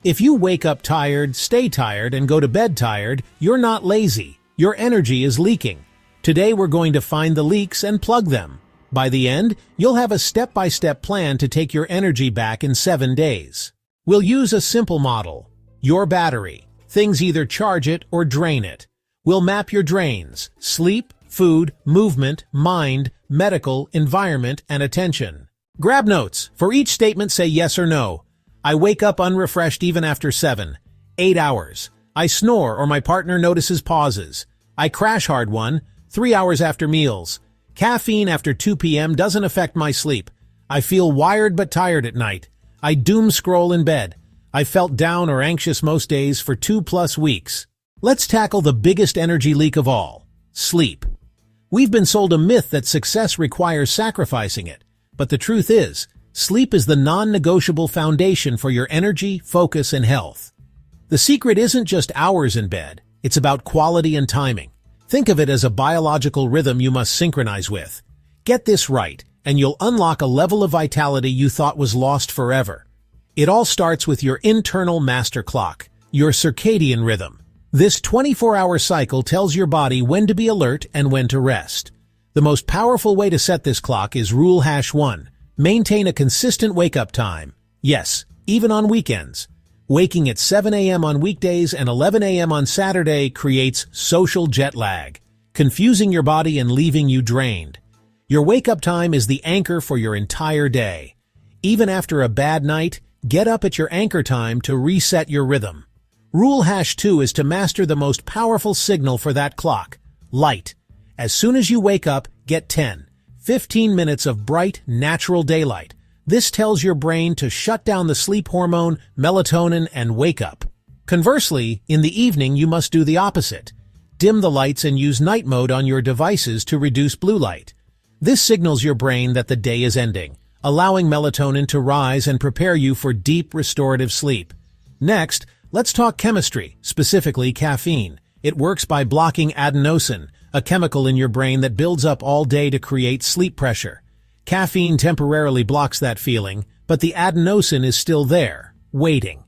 If you wake up tired, stay tired, and go to bed tired, you're not lazy. Your energy is leaking. Today we're going to find the leaks and plug them. By the end, you'll have a step-by-step plan to take your energy back in 7 days. We'll use a simple model. Your battery. Things either charge it or drain it. We'll map your drains: sleep, food, movement, mind, medical, environment, and attention. Grab notes. For each statement, say yes or no. I wake up unrefreshed even after 7, 8 hours. I snore or my partner notices pauses. I crash hard 3 hours after meals. Caffeine after 2 p.m. doesn't affect my sleep. I feel wired but tired at night. I doom scroll in bed. I felt down or anxious most days for 2+ weeks. Let's tackle the biggest energy leak of all: sleep. We've been sold a myth that success requires sacrificing it, but the truth is, sleep is the non-negotiable foundation for your energy, focus, and health. The secret isn't just hours in bed, it's about quality and timing. Think of it as a biological rhythm you must synchronize with. Get this right, and you'll unlock a level of vitality you thought was lost forever. It all starts with your internal master clock, your circadian rhythm. This 24-hour cycle tells your body when to be alert and when to rest. The most powerful way to set this clock is Rule #1. Maintain a consistent wake-up time. Yes, even on weekends. Waking at 7 a.m. on weekdays and 11 a.m. on Saturday creates social jet lag, confusing your body and leaving you drained. Your wake-up time is the anchor for your entire day. Even after a bad night, get up at your anchor time to reset your rhythm. Rule #2 is to master the most powerful signal for that clock: light. As soon as you wake up, get 10-15 minutes of bright, natural daylight. This tells your brain to shut down the sleep hormone, melatonin, and wake up. Conversely, in the evening you must do the opposite. Dim the lights and use night mode on your devices to reduce blue light. This signals your brain that the day is ending, allowing melatonin to rise and prepare you for deep, restorative sleep. Next, let's talk chemistry, specifically caffeine. It works by blocking adenosine, a chemical in your brain that builds up all day to create sleep pressure. Caffeine temporarily blocks that feeling, but the adenosine is still there, waiting.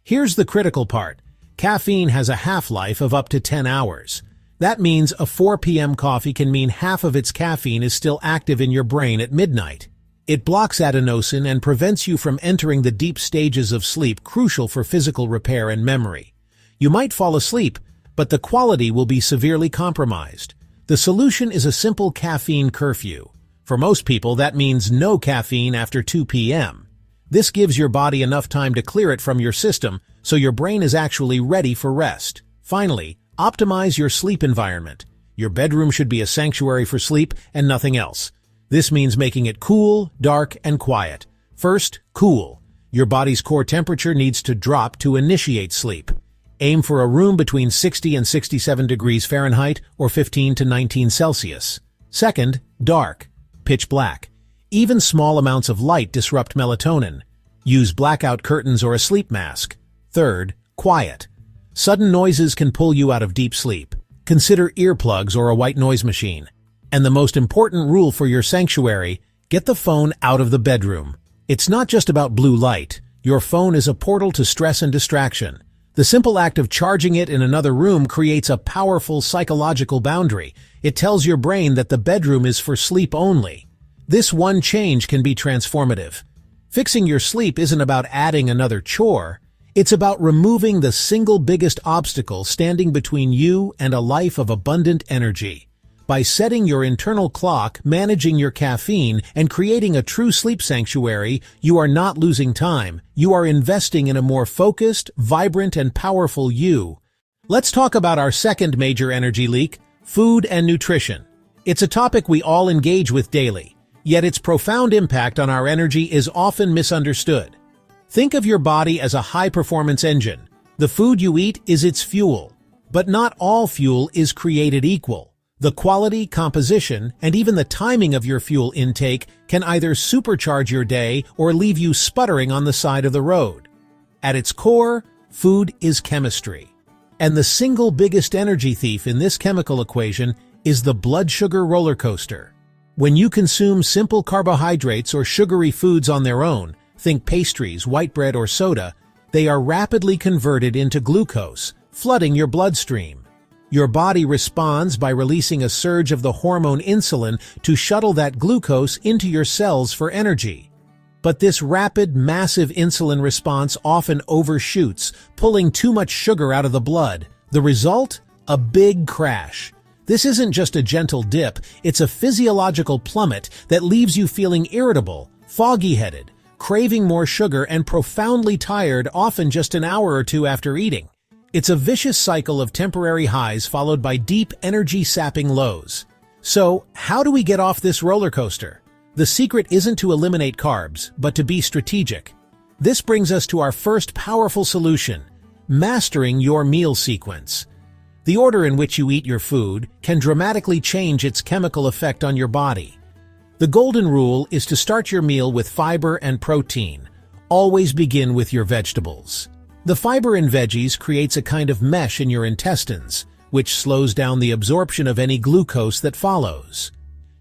Here's the critical part. Caffeine has a half-life of up to 10 hours. That means a 4 p.m. coffee can mean half of its caffeine is still active in your brain at midnight. It blocks adenosine and prevents you from entering the deep stages of sleep crucial for physical repair and memory. You might fall asleep, but the quality will be severely compromised. The solution is a simple caffeine curfew. For most people, that means no caffeine after 2 p.m. This gives your body enough time to clear it from your system so your brain is actually ready for rest. Finally, optimize your sleep environment. Your bedroom should be a sanctuary for sleep and nothing else. This means making it cool, dark, and quiet. First, cool. Your body's core temperature needs to drop to initiate sleep. Aim for a room between 60 and 67 degrees Fahrenheit or 15 to 19 Celsius. Second, dark. Pitch black. Even small amounts of light disrupt melatonin. Use blackout curtains or a sleep mask. Third, quiet. Sudden noises can pull you out of deep sleep. Consider earplugs or a white noise machine. And the most important rule for your sanctuary: get the phone out of the bedroom. It's not just about blue light. Your phone is a portal to stress and distraction. The simple act of charging it in another room creates a powerful psychological boundary. It tells your brain that the bedroom is for sleep only. This one change can be transformative. Fixing your sleep isn't about adding another chore. It's about removing the single biggest obstacle standing between you and a life of abundant energy. By setting your internal clock, managing your caffeine, and creating a true sleep sanctuary, you are not losing time. You are investing in a more focused, vibrant, and powerful you. Let's talk about our second major energy leak: food and nutrition. It's a topic we all engage with daily, yet its profound impact on our energy is often misunderstood. Think of your body as a high-performance engine. The food you eat is its fuel, but not all fuel is created equal. The quality, composition, and even the timing of your fuel intake can either supercharge your day or leave you sputtering on the side of the road. At its core, food is chemistry. And the single biggest energy thief in this chemical equation is the blood sugar roller coaster. When you consume simple carbohydrates or sugary foods on their own, think pastries, white bread, or soda, they are rapidly converted into glucose, flooding your bloodstream. Your body responds by releasing a surge of the hormone insulin to shuttle that glucose into your cells for energy. But this rapid, massive insulin response often overshoots, pulling too much sugar out of the blood. The result? A big crash. This isn't just a gentle dip, it's a physiological plummet that leaves you feeling irritable, foggy-headed, craving more sugar, and profoundly tired, often just an hour or two after eating. It's a vicious cycle of temporary highs followed by deep, energy-sapping lows. So, how do we get off this roller coaster? The secret isn't to eliminate carbs, but to be strategic. This brings us to our first powerful solution: mastering your meal sequence. The order in which you eat your food can dramatically change its chemical effect on your body. The golden rule is to start your meal with fiber and protein. Always begin with your vegetables. The fiber in veggies creates a kind of mesh in your intestines, which slows down the absorption of any glucose that follows.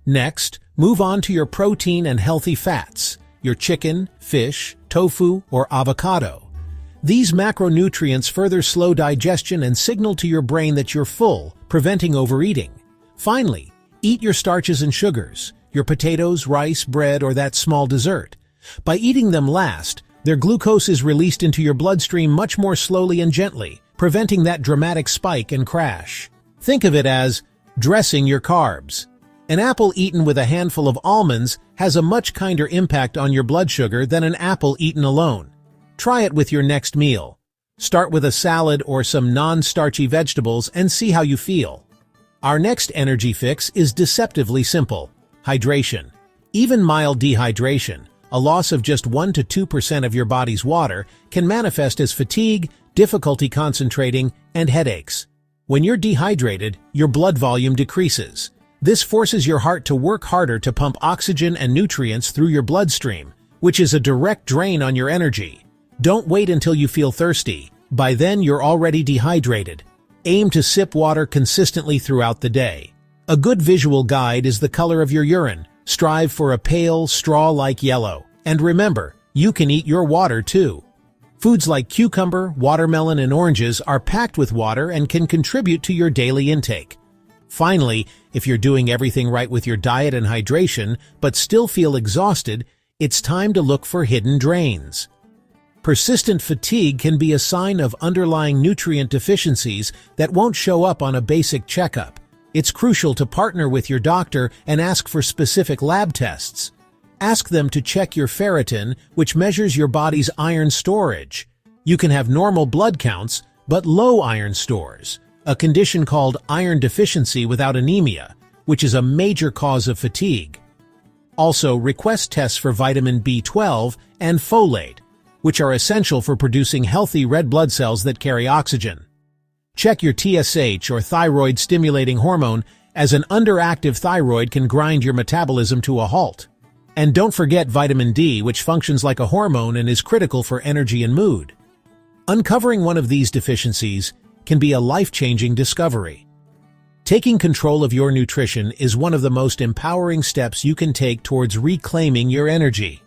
Next, move on to your protein and healthy fats, your chicken, fish, tofu, or avocado. These macronutrients further slow digestion and signal to your brain that you're full, preventing overeating. Finally, eat your starches and sugars, your potatoes, rice, bread, or that small dessert. By eating them last, their glucose is released into your bloodstream much more slowly and gently, preventing that dramatic spike and crash. Think of it as dressing your carbs. An apple eaten with a handful of almonds has a much kinder impact on your blood sugar than an apple eaten alone. Try it with your next meal. Start with a salad or some non-starchy vegetables and see how you feel. Our next energy fix is deceptively simple: hydration. Even mild dehydration, a loss of just 1 to 2% of your body's water, can manifest as fatigue, difficulty concentrating, and headaches. When you're dehydrated, your blood volume decreases. This forces your heart to work harder to pump oxygen and nutrients through your bloodstream, which is a direct drain on your energy. Don't wait until you feel thirsty. By then, you're already dehydrated. Aim to sip water consistently throughout the day. A good visual guide is the color of your urine. Strive for a pale, straw-like yellow. And remember, you can eat your water too. Foods like cucumber, watermelon, and oranges are packed with water and can contribute to your daily intake. Finally, if you're doing everything right with your diet and hydration, but still feel exhausted, it's time to look for hidden drains. Persistent fatigue can be a sign of underlying nutrient deficiencies that won't show up on a basic checkup. It's crucial to partner with your doctor and ask for specific lab tests. Ask them to check your ferritin, which measures your body's iron storage. You can have normal blood counts, but low iron stores, a condition called iron deficiency without anemia, which is a major cause of fatigue. Also, request tests for vitamin B12 and folate, which are essential for producing healthy red blood cells that carry oxygen. Check your TSH or thyroid-stimulating hormone, as an underactive thyroid can grind your metabolism to a halt. And don't forget vitamin D, which functions like a hormone and is critical for energy and mood. Uncovering one of these deficiencies can be a life-changing discovery. Taking control of your nutrition is one of the most empowering steps you can take towards reclaiming your energy.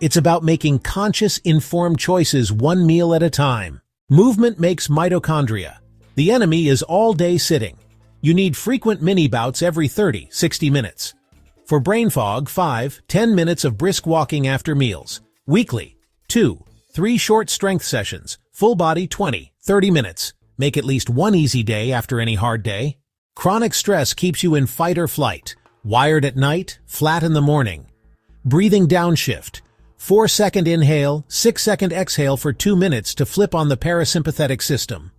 It's about making conscious, informed choices one meal at a time. Movement makes mitochondria. The enemy is all day sitting. You need frequent mini-bouts every 30-60 minutes. For brain fog, 5-10 minutes of brisk walking after meals. Weekly, 2-3 short strength sessions. Full body, 20-30 minutes. Make at least one easy day after any hard day. Chronic stress keeps you in fight or flight. Wired at night, flat in the morning. Breathing downshift. 4-second inhale, 6-second exhale for 2 minutes to flip on the parasympathetic system.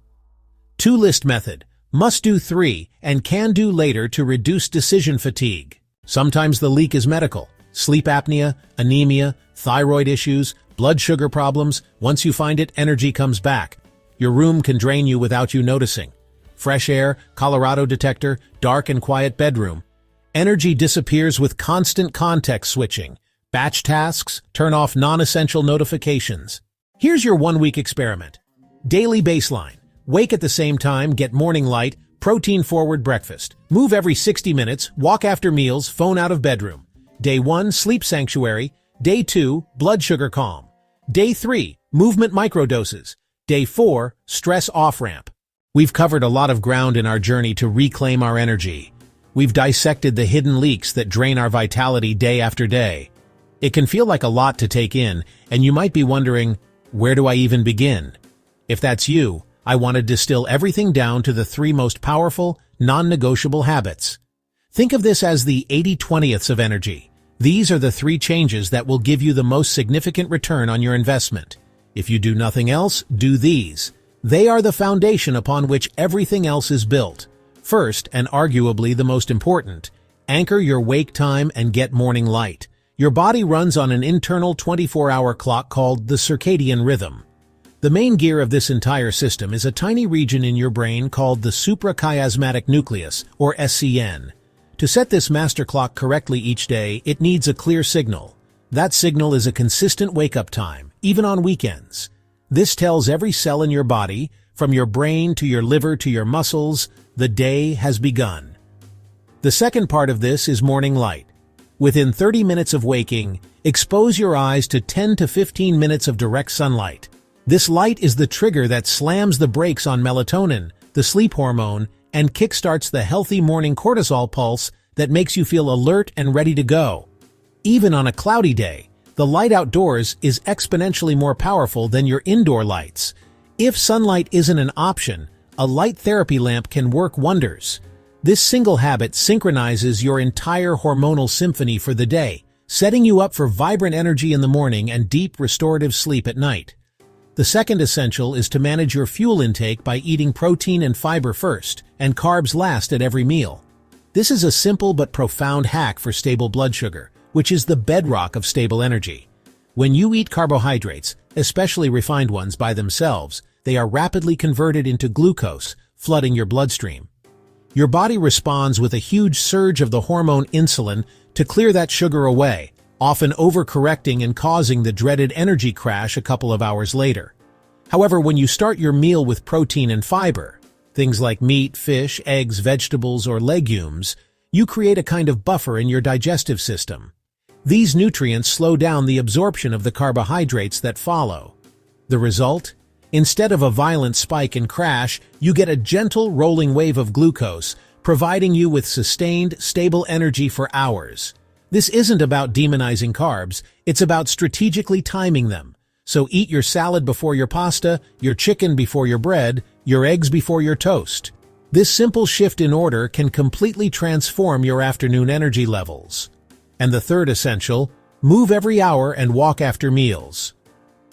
Two-list method. Must do 3 and can do later to reduce decision fatigue. Sometimes the leak is medical. Sleep apnea, anemia, thyroid issues, blood sugar problems. Once you find it, energy comes back. Your room can drain you without you noticing. Fresh air, Colorado detector, dark and quiet bedroom. Energy disappears with constant context switching. Batch tasks, turn off non-essential notifications. Here's your 1-week experiment. Daily baseline. Wake at the same time, get morning light, protein-forward breakfast. Move every 60 minutes, walk after meals, phone out of bedroom. Day 1, sleep sanctuary. Day 2, blood sugar calm. Day 3, movement microdoses. Day 4, stress off-ramp. We've covered a lot of ground in our journey to reclaim our energy. We've dissected the hidden leaks that drain our vitality day after day. It can feel like a lot to take in, and you might be wondering, where do I even begin? If that's you, I want to distill everything down to the 3 most powerful, non-negotiable habits. Think of this as the 80/20ths of energy. These are the 3 changes that will give you the most significant return on your investment. If you do nothing else, do these. They are the foundation upon which everything else is built. First, and arguably the most important, anchor your wake time and get morning light. Your body runs on an internal 24-hour clock called the circadian rhythm. The main gear of this entire system is a tiny region in your brain called the suprachiasmatic nucleus, or SCN. To set this master clock correctly each day, it needs a clear signal. That signal is a consistent wake-up time, even on weekends. This tells every cell in your body, from your brain to your liver to your muscles, the day has begun. The second part of this is morning light. Within 30 minutes of waking, expose your eyes to 10 to 15 minutes of direct sunlight. This light is the trigger that slams the brakes on melatonin, the sleep hormone, and kickstarts the healthy morning cortisol pulse that makes you feel alert and ready to go. Even on a cloudy day, the light outdoors is exponentially more powerful than your indoor lights. If sunlight isn't an option, a light therapy lamp can work wonders. This single habit synchronizes your entire hormonal symphony for the day, setting you up for vibrant energy in the morning and deep restorative sleep at night. The second essential is to manage your fuel intake by eating protein and fiber first, and carbs last at every meal. This is a simple but profound hack for stable blood sugar, which is the bedrock of stable energy. When you eat carbohydrates, especially refined ones by themselves, they are rapidly converted into glucose, flooding your bloodstream. Your body responds with a huge surge of the hormone insulin to clear that sugar away, often overcorrecting and causing the dreaded energy crash a couple of hours later. However, when you start your meal with protein and fiber, things like meat, fish, eggs, vegetables, or legumes, you create a kind of buffer in your digestive system. These nutrients slow down the absorption of the carbohydrates that follow. The result? Instead of a violent spike and crash, you get a gentle rolling wave of glucose, providing you with sustained, stable energy for hours. This isn't about demonizing carbs, it's about strategically timing them. So eat your salad before your pasta, your chicken before your bread, your eggs before your toast. This simple shift in order can completely transform your afternoon energy levels. And the third essential, move every hour and walk after meals.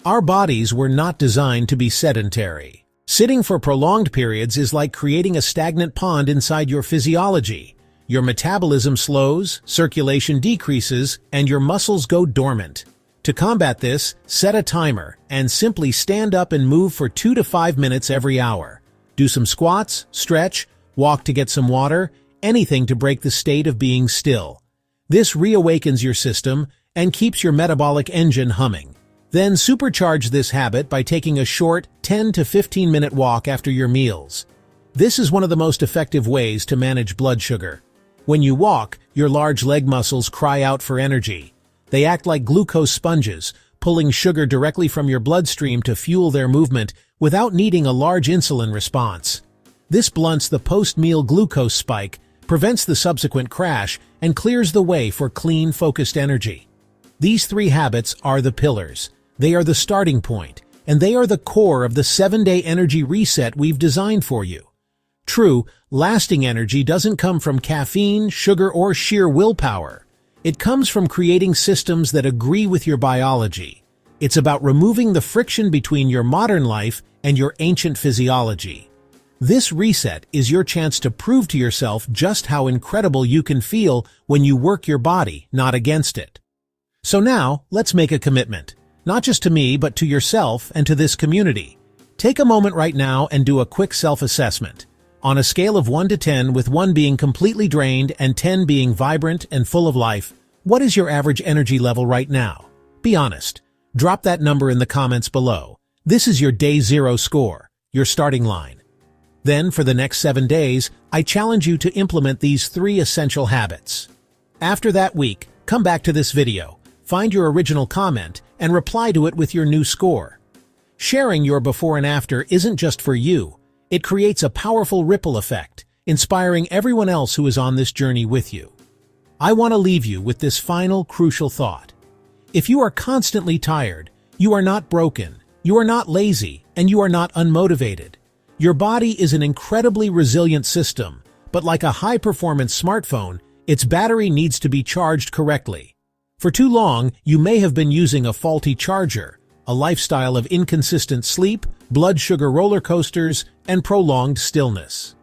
Our bodies were not designed to be sedentary. Sitting for prolonged periods is like creating a stagnant pond inside your physiology. Your metabolism slows, circulation decreases, and your muscles go dormant. To combat this, set a timer and simply stand up and move for 2 to 5 minutes every hour. Do some squats, stretch, walk to get some water, anything to break the state of being still. This reawakens your system and keeps your metabolic engine humming. Then supercharge this habit by taking a short 10 to 15 minute walk after your meals. This is one of the most effective ways to manage blood sugar. When you walk, your large leg muscles cry out for energy. They act like glucose sponges, pulling sugar directly from your bloodstream to fuel their movement without needing a large insulin response. This blunts the post-meal glucose spike, prevents the subsequent crash, and clears the way for clean, focused energy. These 3 habits are the pillars. They are the starting point, and they are the core of the 7-day energy reset we've designed for you. True, lasting energy doesn't come from caffeine, sugar, or sheer willpower. It comes from creating systems that agree with your biology. It's about removing the friction between your modern life and your ancient physiology. This reset is your chance to prove to yourself just how incredible you can feel when you work your body, not against it. So now, let's make a commitment. Not just to me, but to yourself and to this community. Take a moment right now and do a quick self-assessment. On a scale of 1 to 10, with 1 being completely drained and 10 being vibrant and full of life, what is your average energy level right now? Be honest. Drop that number in the comments below. This is your day 0 score, your starting line. Then, for the next 7 days, I challenge you to implement these 3 essential habits. After that week, come back to this video. find your original comment, and reply to it with your new score. Sharing your before and after isn't just for you. It creates a powerful ripple effect, inspiring everyone else who is on this journey with you. I want to leave you with this final crucial thought. If you are constantly tired, you are not broken, you are not lazy, and you are not unmotivated. Your body is an incredibly resilient system, but like a high-performance smartphone, its battery needs to be charged correctly. For too long, you may have been using a faulty charger, a lifestyle of inconsistent sleep, blood sugar roller coasters, and prolonged stillness.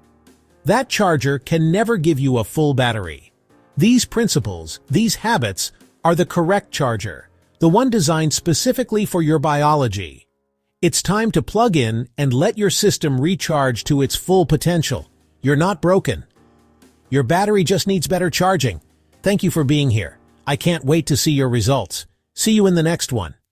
That charger can never give you a full battery. These principles, these habits, are the correct charger, the one designed specifically for your biology. It's time to plug in and let your system recharge to its full potential. You're not broken. Your battery just needs better charging. Thank you for being here. I can't wait to see your results. See you in the next one.